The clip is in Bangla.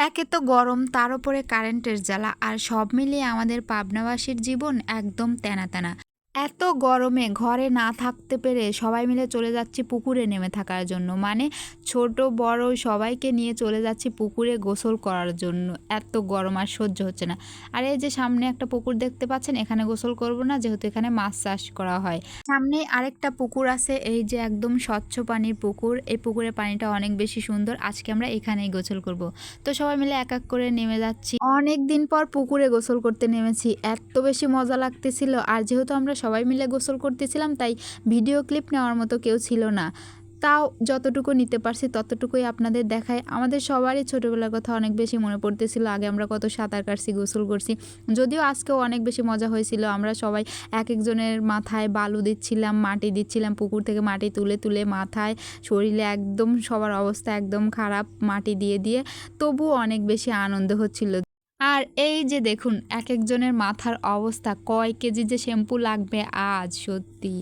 একে তো গরম, তার উপরে কারেন্টের জ্বালা, আর সব মিলিয়ে আমাদের পাবনাবাসীর জীবন একদম তেনা তেনা। এত গরমে ঘরে না থাকতে পেরে সবাই মিলে চলে যাচ্ছি পুকুরে নেমে থাকার জন্য। মানে ছোট বড় সবাইকে নিয়ে চলে যাচ্ছি পুকুরে গোসল করার জন্য। এত গরম আর সহ্য হচ্ছে না। আর এই যে সামনে একটা পুকুর দেখতে পাচ্ছেন, এখানে গোসল করব না, যেহেতু এখানে মাছ চাষ করা হয়। সামনে আরেকটা পুকুর আছে, এই যে একদম স্বচ্ছ পানির পুকুর। এই পুকুরের পানিটা অনেক বেশি সুন্দর। আজকে আমরা এখানেই গোসল করব। তো সবাই মিলে এক এক করে নেমে যাচ্ছি। অনেক দিন পর পুকুরে গোসল করতে নেমেছি, এত বেশি মজা লাগতেছিল। আর যেহেতু আমরা সবাই মিলে গোসল করতেছিলাম, তাই ভিডিও ক্লিপ নেওয়ার মতো কেউ ছিল না। তাও যতটুকু নিতে পারছি ততটুকুই আপনাদের দেখায়। আমাদের সবারই ছোটোবেলার কথা অনেক বেশি মনে পড়তেছিল। আগে আমরা কত সাঁতার কাটছি, গোসল করছি। যদিও আজকেও অনেক বেশি মজা হয়েছিল। আমরা সবাই এক একজনের মাথায় বালু দিচ্ছিলাম, মাটি দিচ্ছিলাম, পুকুর থেকে মাটি তুলে তুলে মাথায়, শরীরে, একদম সবার অবস্থা একদম খারাপ মাটি দিয়ে দিয়ে। তবুও অনেক বেশি আনন্দ হচ্ছিল। আর এই যে দেখুন এক একজনের মাথার অবস্থা, কয় কেজি যে শ্যাম্পু লাগবে আজ, সত্যি।